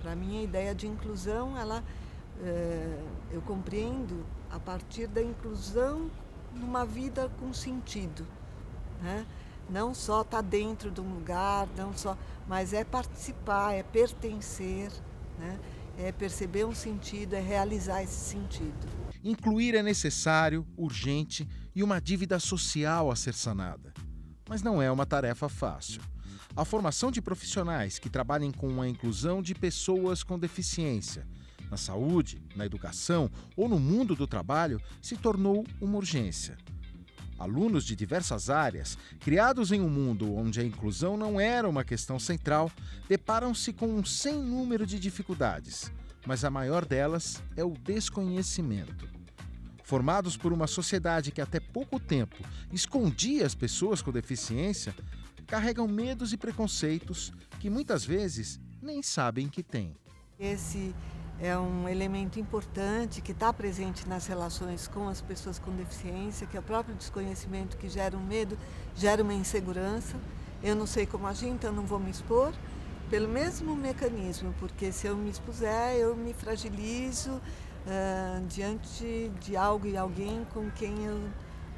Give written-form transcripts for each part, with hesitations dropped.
Para mim, a ideia de inclusão, eu compreendo a partir da inclusão numa vida com sentido, né? Não só estar dentro de um lugar, mas é participar, é pertencer, né? É perceber um sentido, é realizar esse sentido. Incluir é necessário, urgente e uma dívida social a ser sanada. Mas não é uma tarefa fácil. A formação de profissionais que trabalhem com a inclusão de pessoas com deficiência, na saúde, na educação ou no mundo do trabalho, se tornou uma urgência. Alunos de diversas áreas, criados em um mundo onde a inclusão não era uma questão central, deparam-se com um sem número de dificuldades, mas a maior delas é o desconhecimento. Formados por uma sociedade que até pouco tempo escondia as pessoas com deficiência, carregam medos e preconceitos que muitas vezes nem sabem que têm. Esse é um elemento importante que está presente nas relações com as pessoas com deficiência, que é o próprio desconhecimento que gera um medo, gera uma insegurança. Eu não sei como agir, então não vou me expor, pelo mesmo mecanismo, porque se eu me expuser, eu me fragilizo diante de algo e alguém com quem eu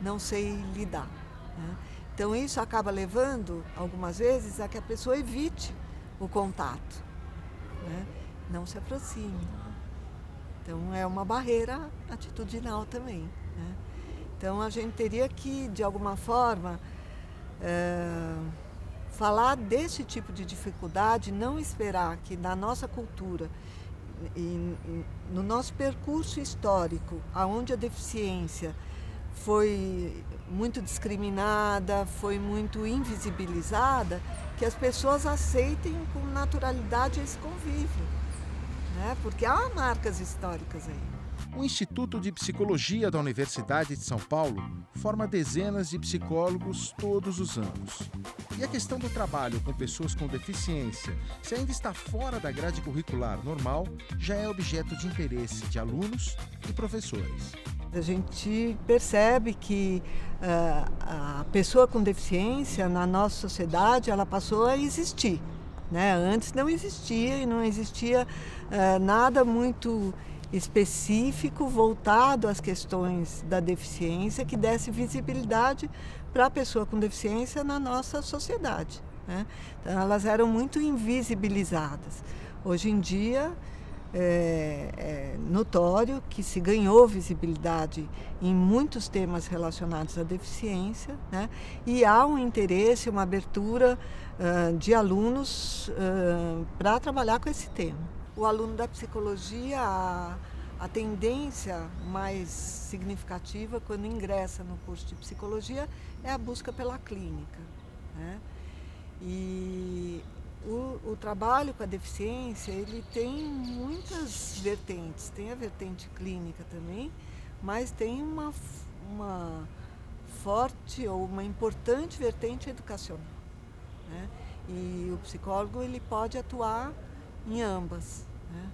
não sei lidar, né? Então isso acaba levando, algumas vezes, a que a pessoa evite o contato, né? Não se aproxime. Então é uma barreira atitudinal também, né? Então a gente teria que, de alguma forma, falar desse tipo de dificuldade, não esperar que na nossa cultura e no nosso percurso histórico, onde a deficiência foi muito discriminada, foi muito invisibilizada, que as pessoas aceitem com naturalidade esse convívio, né? Porque há marcas históricas aí. O Instituto de Psicologia da Universidade de São Paulo forma dezenas de psicólogos todos os anos. E a questão do trabalho com pessoas com deficiência, se ainda está fora da grade curricular normal, já é objeto de interesse de alunos e professores. A gente percebe que a pessoa com deficiência na nossa sociedade, ela passou a existir, né? Antes não existia e não existia nada muito específico voltado às questões da deficiência que desse visibilidade para a pessoa com deficiência na nossa sociedade, né? Então elas eram muito invisibilizadas. Hoje em dia é notório que se ganhou visibilidade em muitos temas relacionados à deficiência, né? E há um interesse, uma abertura de alunos para trabalhar com esse tema. O aluno da psicologia, a tendência mais significativa quando ingressa no curso de psicologia é a busca pela clínica, né? E o trabalho com a deficiência, ele tem muitas vertentes. Tem a vertente clínica também, mas tem uma forte ou uma importante vertente educacional, né? E o psicólogo, ele pode atuar em ambas, né?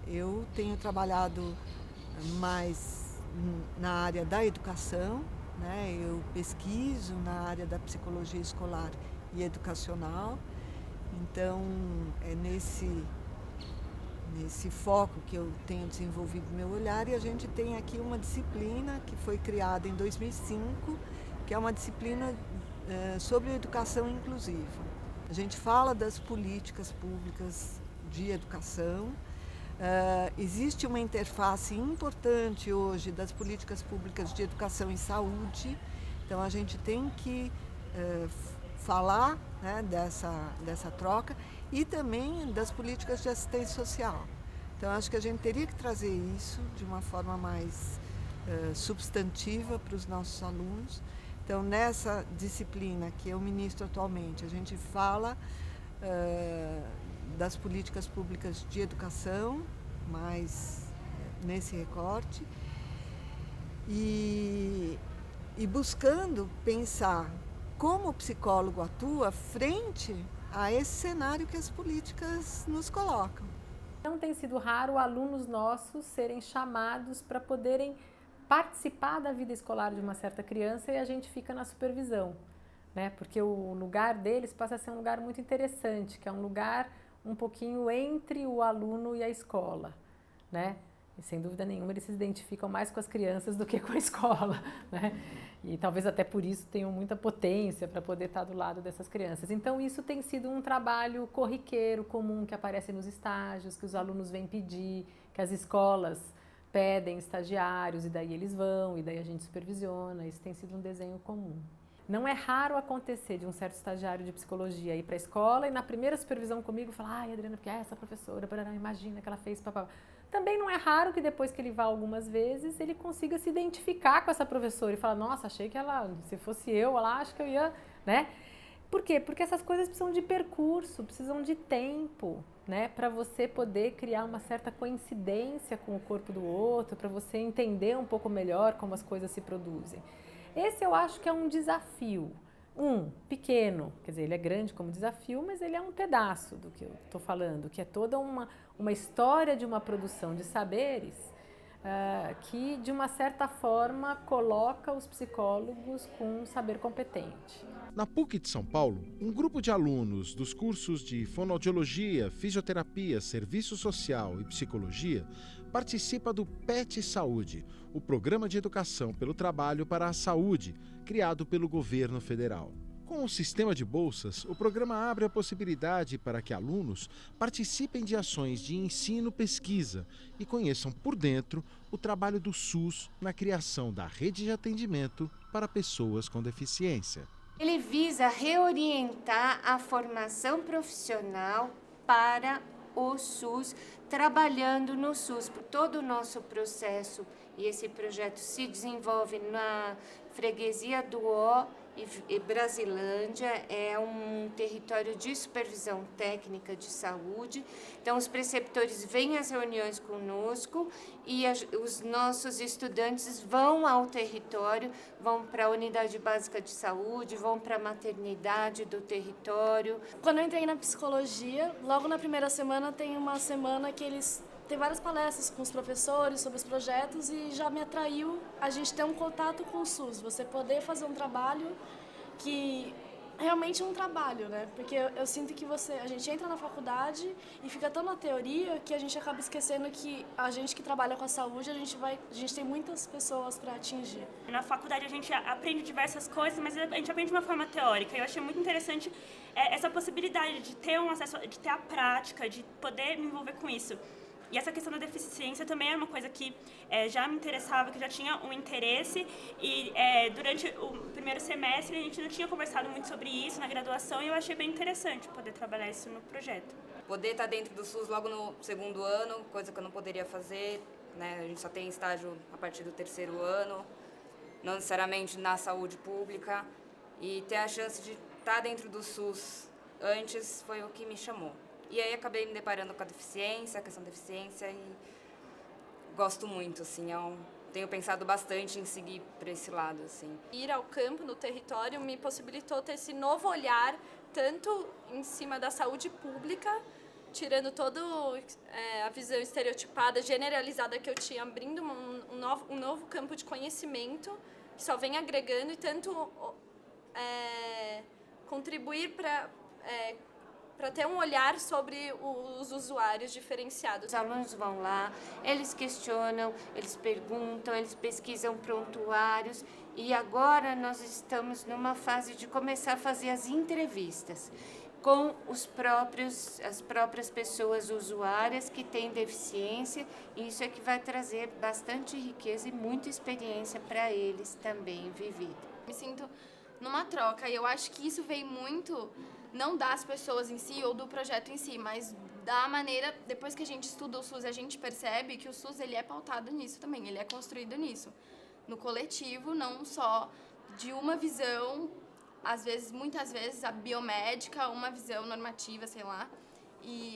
Eu tenho trabalhado mais na área da educação, né? Eu pesquiso na área da psicologia escolar e educacional, então é nesse foco que eu tenho desenvolvido meu olhar, e a gente tem aqui uma disciplina que foi criada em 2005, que é uma disciplina sobre educação inclusiva. A gente fala das políticas públicas de educação. Existe uma interface importante hoje das políticas públicas de educação e saúde, então a gente tem que falar, né, dessa troca, e também das políticas de assistência social. Então acho que a gente teria que trazer isso de uma forma mais substantiva para os nossos alunos. Então nessa disciplina que eu ministro atualmente, a gente fala das políticas públicas de educação, mais nesse recorte, e buscando pensar como o psicólogo atua frente a esse cenário que as políticas nos colocam. Não tem sido raro alunos nossos serem chamados para poderem participar da vida escolar de uma certa criança, e a gente fica na supervisão. né? Porque o lugar deles passa a ser um lugar muito interessante, que é um lugar um pouquinho entre o aluno e a escola, né? E sem dúvida nenhuma eles se identificam mais com as crianças do que com a escola, né? E talvez até por isso tenham muita potência para poder estar do lado dessas crianças. Então isso tem sido um trabalho corriqueiro, comum, que aparece nos estágios, que os alunos vêm pedir, que as escolas pedem estagiários e daí eles vão, e daí a gente supervisiona. Isso tem sido um desenho comum. Não é raro acontecer de um certo estagiário de psicologia ir para a escola e na primeira supervisão comigo falar: ai, Adriana, porque é essa professora, imagina que ela fez papá. Também não é raro que depois que ele vá algumas vezes, ele consiga se identificar com essa professora e falar: nossa, achei que ela, se fosse eu, ela acho que eu ia, né? Por quê? Porque essas coisas precisam de percurso, precisam de tempo, né? Para você poder criar uma certa coincidência com o corpo do outro, para você entender um pouco melhor como as coisas se produzem. Esse eu acho que é um desafio, pequeno, quer dizer, ele é grande como desafio, mas ele é um pedaço do que eu estou falando, que é toda uma história de uma produção de saberes que, de uma certa forma, coloca os psicólogos com um saber competente. Na PUC de São Paulo, um grupo de alunos dos cursos de fonoaudiologia, fisioterapia, serviço social e psicologia participa do PET Saúde, o Programa de Educação pelo Trabalho para a Saúde, criado pelo governo federal. Com o sistema de bolsas, o programa abre a possibilidade para que alunos participem de ações de ensino-pesquisa e conheçam por dentro o trabalho do SUS na criação da rede de atendimento para pessoas com deficiência. Ele visa reorientar a formação profissional para o SUS, trabalhando no SUS, por todo o nosso processo. E esse projeto se desenvolve na freguesia do Ó e Brasilândia, é um território de supervisão técnica de saúde. Então, os preceptores vêm às reuniões conosco e os nossos estudantes vão ao território, vão para a unidade básica de saúde, vão para a maternidade do território. Quando eu entrei na psicologia, logo na primeira semana tem uma semana que eles tem várias palestras com os professores sobre os projetos e já me atraiu a gente ter um contato com o SUS, você poder fazer um trabalho que realmente é um trabalho, né? Porque eu sinto que a gente entra na faculdade e fica tão na teoria que a gente acaba esquecendo que a gente que trabalha com a saúde, a gente tem muitas pessoas para atingir. Na faculdade a gente aprende diversas coisas, mas a gente aprende de uma forma teórica. Eu achei muito interessante essa possibilidade de ter um acesso, de ter a prática, de poder me envolver com isso. E essa questão da deficiência também é uma coisa que já me interessava, que eu já tinha um interesse. E durante o primeiro semestre a gente não tinha conversado muito sobre isso na graduação e eu achei bem interessante poder trabalhar isso no projeto. Poder estar dentro do SUS logo no segundo ano, coisa que eu não poderia fazer, né? A gente só tem estágio a partir do terceiro ano, não necessariamente na saúde pública. E ter a chance de estar dentro do SUS antes foi o que me chamou. E aí acabei me deparando com a questão da deficiência e gosto muito, assim, tenho pensado bastante em seguir por esse lado, assim. Ir ao campo, no território, me possibilitou ter esse novo olhar, tanto em cima da saúde pública, tirando toda a visão estereotipada, generalizada que eu tinha, abrindo um novo campo de conhecimento, que só vem agregando e tanto contribuir para ter um olhar sobre os usuários diferenciados. Os alunos vão lá, eles questionam, eles perguntam, eles pesquisam prontuários e agora nós estamos numa fase de começar a fazer as entrevistas com as próprias pessoas usuárias que têm deficiência. Isso é que vai trazer bastante riqueza e muita experiência para eles também vivida. Me sinto numa troca e eu acho que isso vem muito não das pessoas em si ou do projeto em si, mas da maneira, depois que a gente estuda o SUS, a gente percebe que o SUS ele é pautado nisso também, ele é construído nisso, no coletivo, não só de uma visão, muitas vezes a biomédica, uma visão normativa, sei lá,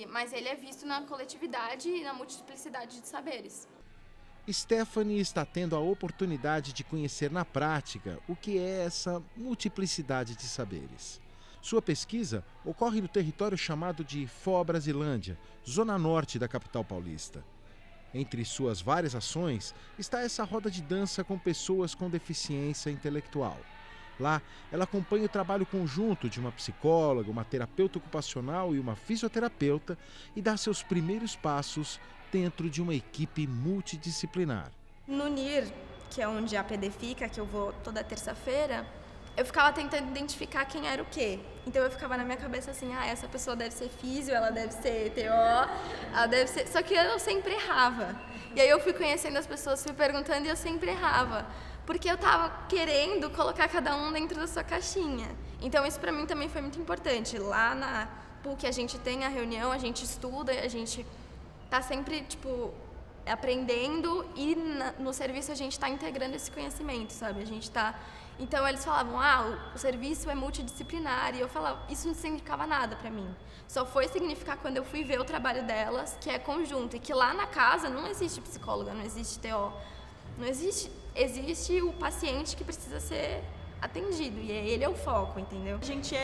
mas ele é visto na coletividade e na multiplicidade de saberes. Stephanie está tendo a oportunidade de conhecer na prática o que é essa multiplicidade de saberes. Sua pesquisa ocorre no território chamado de Foz Brasilândia, zona norte da capital paulista. Entre suas várias ações está essa roda de dança com pessoas com deficiência intelectual. Lá, ela acompanha o trabalho conjunto de uma psicóloga, uma terapeuta ocupacional e uma fisioterapeuta e dá seus primeiros passos dentro de uma equipe multidisciplinar. No NIR, que é onde a PD fica, que eu vou toda terça-feira, eu ficava tentando identificar quem era o quê. Então eu ficava na minha cabeça assim, essa pessoa deve ser físio, ela deve ser TO, ela deve ser... Só que eu sempre errava. E aí eu fui conhecendo as pessoas, fui perguntando e eu sempre errava. Porque eu tava querendo colocar cada um dentro da sua caixinha. Então isso pra mim também foi muito importante. Lá na PUC a gente tem a reunião, a gente estuda, a gente tá sempre, aprendendo e no serviço a gente tá integrando esse conhecimento, sabe? A gente tá... Então eles falavam, o serviço é multidisciplinar, e eu falava, isso não significava nada pra mim. Só foi significar quando eu fui ver o trabalho delas, que é conjunto, e que lá na casa não existe psicóloga, não existe TO, não existe, existe o paciente que precisa ser atendido, e ele é o foco, entendeu? A gente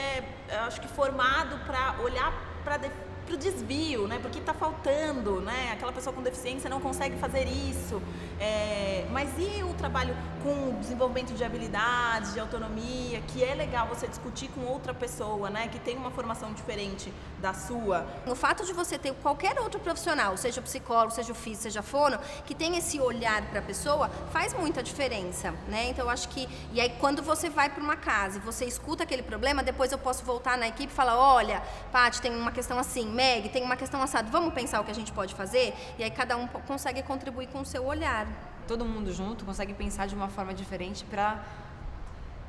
acho que formado para olhar para o desvio, né? Porque está faltando, né? Aquela pessoa com deficiência não consegue fazer isso. Mas e o trabalho com desenvolvimento de habilidades, de autonomia, que é legal você discutir com outra pessoa, né? Que tem uma formação diferente da sua. O fato de você ter qualquer outro profissional, seja o psicólogo, seja o físico, seja fono, que tem esse olhar para a pessoa, faz muita diferença, né? Então eu acho que... E aí quando você vai para uma casa e você escuta aquele problema, depois eu posso voltar na equipe e falar, olha, Paty, tem uma questão assim, Meg, tem uma questão assada, vamos pensar o que a gente pode fazer? E aí cada um consegue contribuir com o seu olhar. Todo mundo junto consegue pensar de uma forma diferente para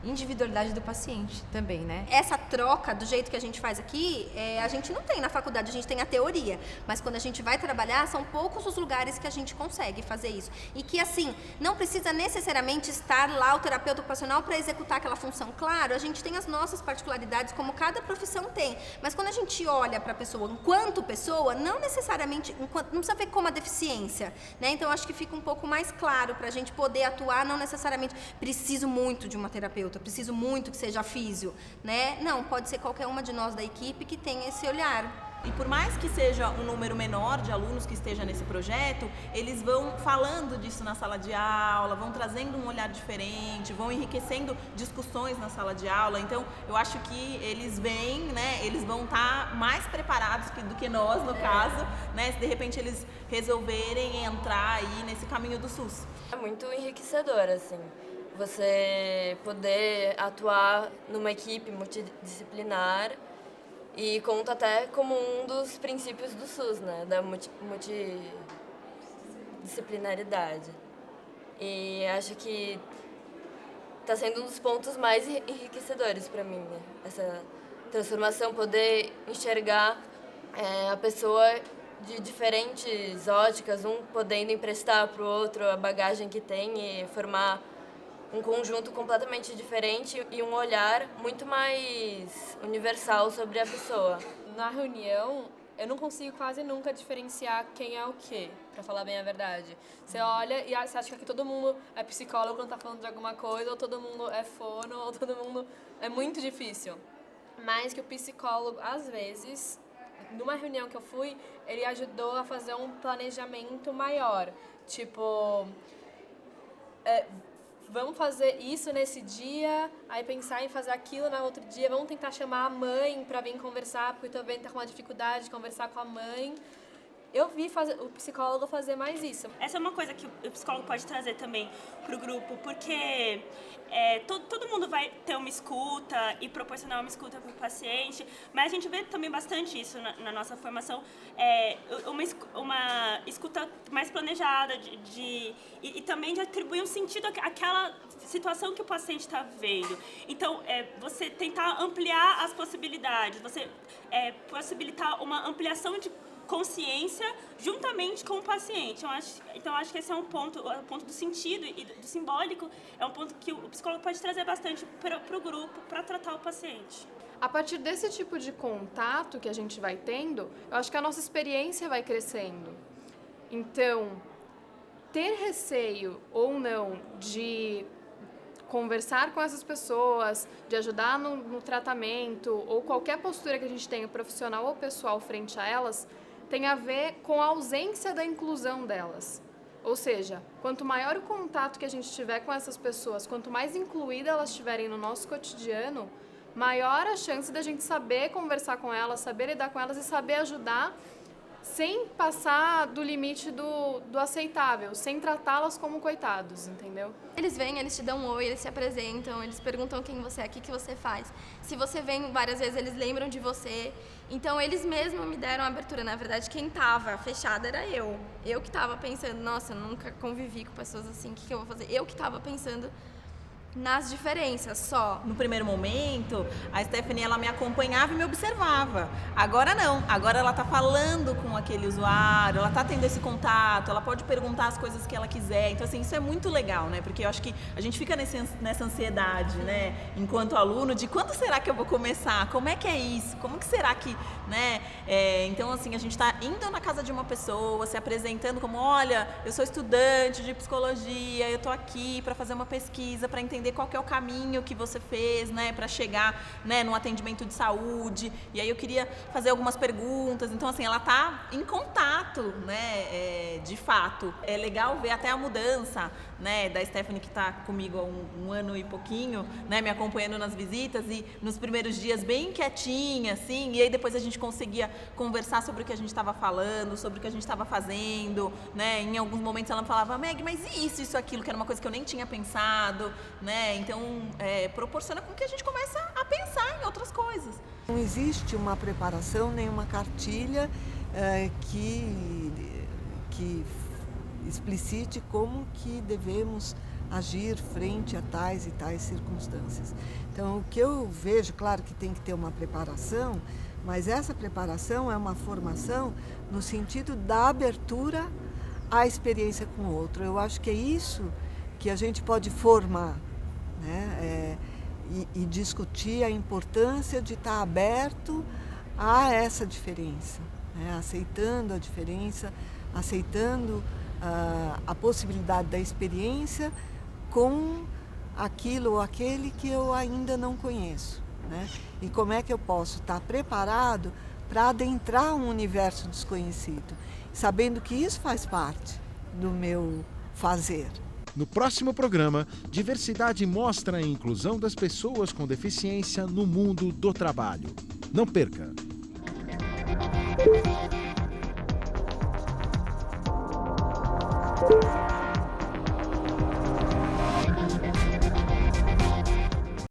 individualidade do paciente também, né? Essa troca, do jeito que a gente faz aqui, a gente não tem na faculdade, a gente tem a teoria. Mas quando a gente vai trabalhar, são poucos os lugares que a gente consegue fazer isso. E que, assim, não precisa necessariamente estar lá o terapeuta ocupacional para executar aquela função. Claro, a gente tem as nossas particularidades, como cada profissão tem. Mas quando a gente olha para a pessoa enquanto pessoa, não necessariamente, não precisa ver como a deficiência, né? Então, acho que fica um pouco mais claro para a gente poder atuar, não necessariamente preciso muito de uma terapeuta, preciso muito que seja físio, né? Não, pode ser qualquer uma de nós da equipe que tenha esse olhar. E por mais que seja um número menor de alunos que esteja nesse projeto, eles vão falando disso na sala de aula, vão trazendo um olhar diferente, vão enriquecendo discussões na sala de aula. Então, eu acho que eles vêm, né? Eles vão estar mais preparados do que nós, no caso, né? Se de repente eles resolverem entrar aí nesse caminho do SUS. É muito enriquecedor, assim. Você poder atuar numa equipe multidisciplinar e conta até como um dos princípios do SUS, né? Da multidisciplinaridade. E acho que está sendo um dos pontos mais enriquecedores para mim, né? Essa transformação, poder enxergar a pessoa de diferentes óticas, um podendo emprestar para o outro a bagagem que tem e formar um conjunto completamente diferente e um olhar muito mais universal sobre a pessoa. Na reunião, eu não consigo quase nunca diferenciar quem é o quê, pra falar bem a verdade. Você olha e você acha que todo mundo é psicólogo quando tá falando de alguma coisa, ou todo mundo é fono, ou todo mundo... É muito difícil. Mas que o psicólogo, às vezes, numa reunião que eu fui, ele ajudou a fazer um planejamento maior. Tipo... vamos fazer isso nesse dia, aí pensar em fazer aquilo no outro dia, vamos tentar chamar a mãe para vir conversar, porque eu também tá com uma dificuldade de conversar com a mãe. Eu vi o psicólogo fazer mais isso. Essa é uma coisa que o psicólogo pode trazer também para o grupo, porque todo mundo vai ter uma escuta e proporcionar uma escuta para o paciente, mas a gente vê também bastante isso na nossa formação, uma escuta mais planejada e também de atribuir um sentido àquela situação que o paciente está vivendo. Então, você tentar ampliar as possibilidades, você possibilitar uma ampliação de consciência juntamente com o paciente. Então, acho que esse é o ponto do sentido e do simbólico, é um ponto que o psicólogo pode trazer bastante para o grupo, para tratar o paciente. A partir desse tipo de contato que a gente vai tendo, eu acho que a nossa experiência vai crescendo. Então, ter receio ou não de conversar com essas pessoas, de ajudar no tratamento, ou qualquer postura que a gente tenha, profissional ou pessoal, frente a elas, tem a ver com a ausência da inclusão delas. Ou seja, quanto maior o contato que a gente tiver com essas pessoas, quanto mais incluídas elas estiverem no nosso cotidiano, maior a chance da gente saber conversar com elas, saber lidar com elas e saber ajudar sem passar do limite do aceitável, sem tratá-las como coitados, entendeu? Eles vêm, eles te dão um oi, eles se apresentam, eles perguntam quem você é, o que você faz. Se você vem várias vezes, eles lembram de você. Então, eles mesmos me deram a abertura. Na verdade, quem estava fechada era eu. Eu que estava pensando, nossa, eu nunca convivi com pessoas assim, o que eu vou fazer? Eu que estava pensando nas diferenças só. No primeiro momento, a Stephanie, ela me acompanhava e me observava. Agora não, agora ela tá falando com aquele usuário, ela tá tendo esse contato, ela pode perguntar as coisas que ela quiser. Então, assim, isso é muito legal, né? Porque eu acho que a gente fica nessa ansiedade, né? Enquanto aluno, de quando será que eu vou começar? Como é que é isso? Como que será que, né? Então, assim, a gente tá indo na casa de uma pessoa, se apresentando como, olha, eu sou estudante de psicologia, eu tô aqui para fazer uma pesquisa, para entender qual que é o caminho que você fez, né, para chegar, né, num atendimento de saúde. E aí eu queria fazer algumas perguntas. Então, assim, ela tá em contato, né, de fato. É legal ver até a mudança, né, da Stephanie, que tá comigo há um ano e pouquinho, né, me acompanhando nas visitas e nos primeiros dias bem quietinha, assim, e aí depois a gente conseguia conversar sobre o que a gente estava falando, sobre o que a gente estava fazendo, né, em alguns momentos ela me falava, Meg, mas e isso, aquilo, que era uma coisa que eu nem tinha pensado, né, então proporciona com que a gente comece a pensar em outras coisas. Não existe uma preparação, nem uma cartilha que explicite como que devemos agir frente a tais e tais circunstâncias. Então, o que eu vejo, claro que tem que ter uma preparação, mas essa preparação é uma formação no sentido da abertura à experiência com o outro. Eu acho que é isso que a gente pode formar, né? E discutir a importância de estar aberto a essa diferença, né? Aceitando a diferença, aceitando a possibilidade da experiência com aquilo ou aquele que eu ainda não conheço, né? E como é que eu posso estar preparado para adentrar um universo desconhecido, sabendo que isso faz parte do meu fazer. No próximo programa, Diversidade mostra a inclusão das pessoas com deficiência no mundo do trabalho. Não perca!